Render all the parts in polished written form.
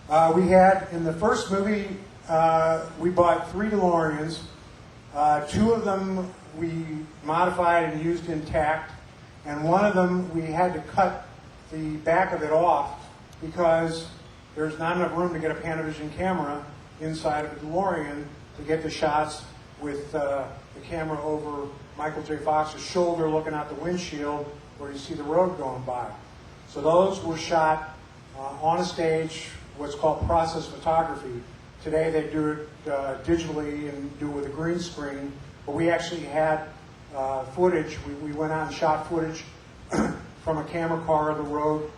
We had, in the first movie, we bought 3 DeLoreans. 2 of them we modified and used intact, and one of them we had to cut the back of it off because there's not enough room to get a Panavision camera inside of a DeLorean to get the shots with the camera over Michael J. Fox's shoulder looking out the windshield where you see the road going by. So those were shot on a stage, what's called process photography. Today they do it digitally and do it with a green screen, but we actually had footage. We went out and shot footage from a camera car on the road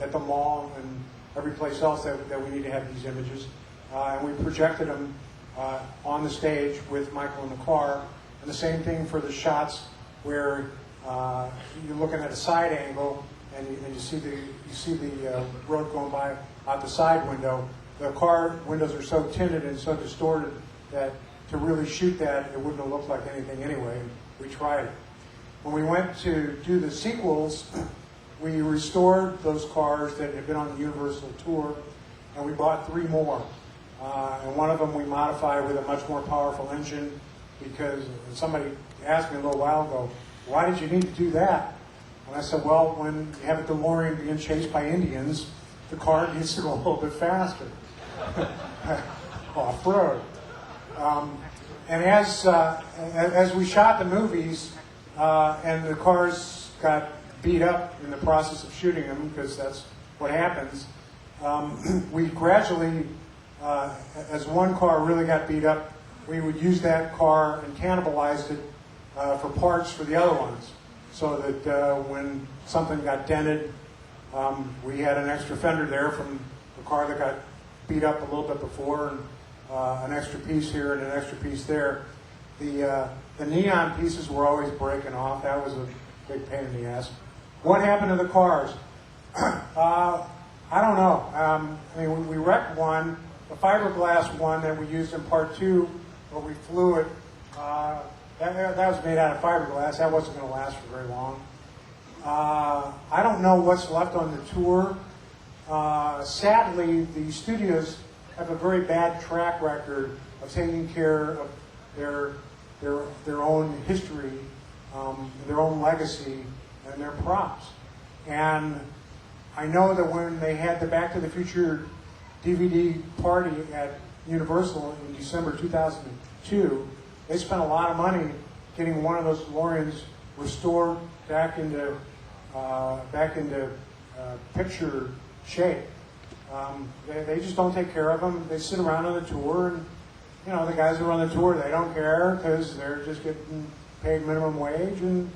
at the mall and every place else that we need to have these images. And we projected them on the stage with Michael in the car. And the same thing for the shots where you're looking at a side angle and you see the road going by out the side window. The car windows are so tinted and so distorted that to really shoot that, it wouldn't have looked like anything anyway. We tried it. When we went to do the sequels, we restored those cars that had been on the Universal tour, and we bought 3 more. And one of them we modified with a much more powerful engine because somebody asked me a little while ago, why did you need to do that? And I said, well, when you have a DeLorean being chased by Indians, the car needs to go a little bit faster. Off-road. And as we shot the movies, and the cars got beat up in the process of shooting them, because that's what happens, we gradually, as one car really got beat up, we would use that car and cannibalized it for parts for the other ones. So that when something got dented, we had an extra fender there from the car that got beat up a little bit before, and an extra piece here and an extra piece there. The neon pieces were always breaking off. That was a big pain in the ass. What happened to the cars? I don't know. I mean, we wrecked one, the fiberglass one that we used in part 2, where we flew it. That was made out of fiberglass. That wasn't going to last for very long. I don't know what's left on the tour. Sadly, the studios have a very bad track record of taking care of their own history, their own legacy, and their props. And I know that when they had the Back to the Future DVD party at Universal in December 2002, they spent a lot of money getting one of those DeLoreans restored back into picture shape. They just don't take care of them. They sit around on the tour, and the guys who run the tour, they don't care because they're just getting paid minimum wage, and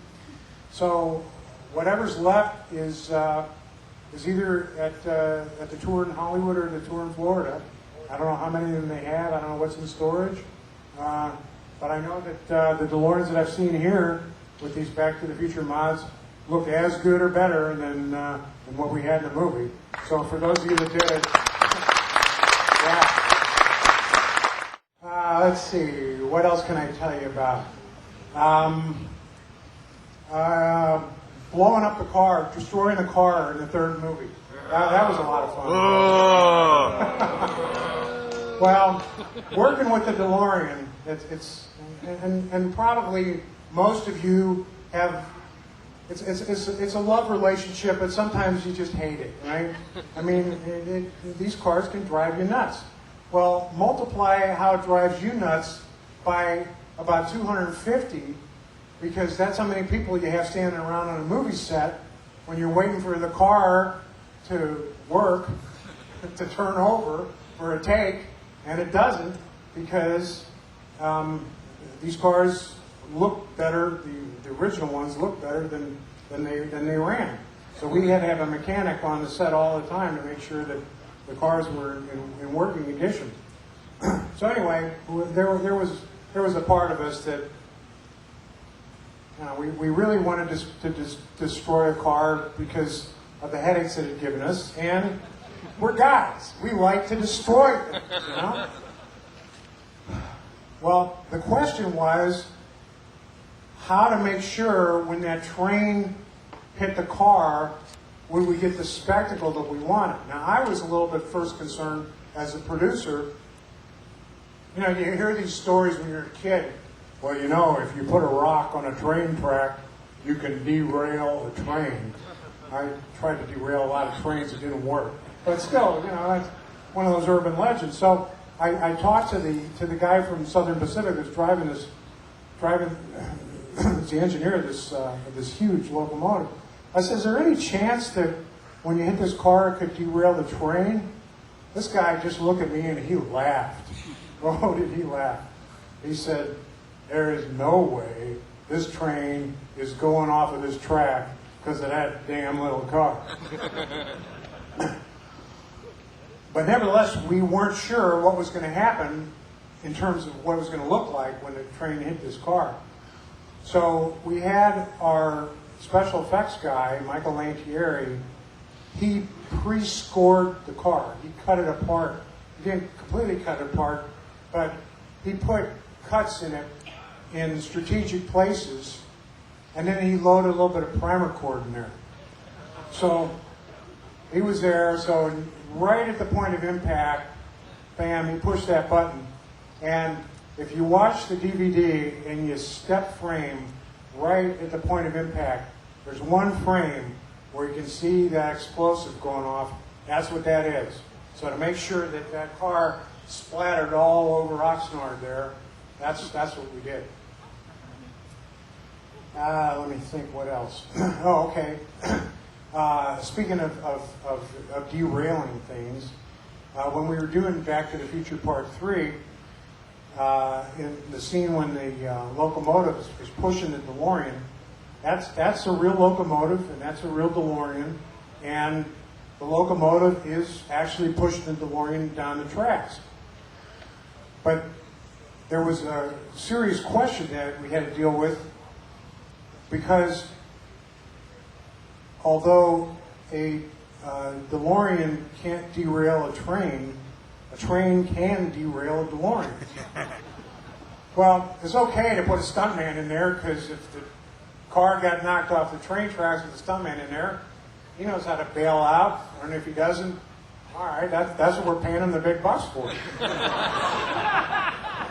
so whatever's left is either at the tour in Hollywood or the tour in Florida. I don't know how many of them they have. I don't know what's in storage, but I know that the DeLoreans that I've seen here with these Back to the Future mods look as good or better than what we had in the movie. So for those of you that did it, yeah. Let's see, what else can I tell you about? Blowing up the car, destroying the car in the 3rd movie. That was a lot of fun. Well, working with the DeLorean, and probably most of you have. It's a love relationship, but sometimes you just hate it, right? I mean, these cars can drive you nuts. Well, multiply how it drives you nuts by about 250, because that's how many people you have standing around on a movie set when you're waiting for the car to work, to turn over for a take, and it doesn't, because these cars look better, the original ones look better than they ran. So we had to have a mechanic on the set all the time to make sure that the cars were in working condition. So anyway, there was a part of us that we really wanted to destroy a car because of the headaches it had given us, and we're guys. We like to destroy them, Well, the question was how to make sure when that train hit the car would we get the spectacle that we wanted? Now, I was a little bit first concerned as a producer. You know, you hear these stories when you're a kid. Well, you know, if you put a rock on a train track, you can derail a train. I tried to derail a lot of trains, it didn't work. But still, you know, that's one of those urban legends. So I talked to the guy from Southern Pacific who's driving it's the engineer of this huge locomotive. I said, is there any chance that when you hit this car it could derail the train? This guy just looked at me and he laughed. Oh, did he laugh? He said, there is no way this train is going off of this track because of that damn little car. But nevertheless, we weren't sure what was going to happen in terms of what it was going to look like when the train hit this car. So we had our special effects guy, Michael Lantieri, he pre-scored the car. He cut it apart. He didn't completely cut it apart, but he put cuts in it in strategic places, and then he loaded a little bit of primer cord in there. So he was there, so right at the point of impact, bam, he pushed that button. And if you watch the DVD and you step frame right at the point of impact, there's one frame where you can see that explosive going off. That's what that is. So to make sure that that car splattered all over Oxnard there, that's what we did. Let me think what else. Oh, okay. Speaking of derailing things, when we were doing Back to the Future Part 3, in the scene when the locomotive is pushing the DeLorean, that's a real locomotive and that's a real DeLorean, and the locomotive is actually pushing the DeLorean down the tracks. But there was a serious question that we had to deal with, because although a DeLorean can't derail a train can derail a DeLorean. Well, it's okay to put a stuntman in there, because if the car got knocked off the train tracks with a stuntman in there, he knows how to bail out. And if he doesn't, all right, that's what we're paying him the big bucks for.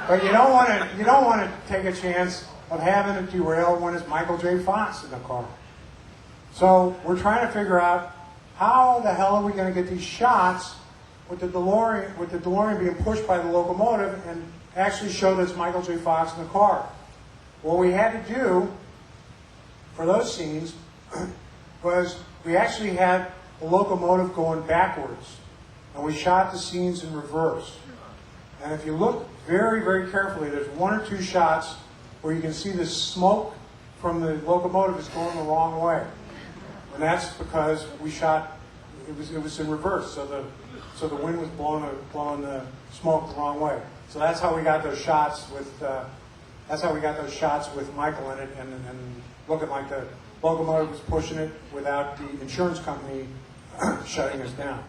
But you don't want to take a chance of having it derail when it's Michael J. Fox in the car. So we're trying to figure out how the hell are we going to get these shots with the DeLorean being pushed by the locomotive and actually show that it's Michael J. Fox in the car. What we had to do for those scenes was we actually had the locomotive going backwards, and we shot the scenes in reverse. And if you look very, very carefully, there's one or two shots where you can see the smoke from the locomotive is going the wrong way. And that's because we shot, it was in reverse, so the wind was blowing the smoke the wrong way. So that's how we got those shots with Michael in it, and looking like the locomotive was pushing it without the insurance company shutting us down.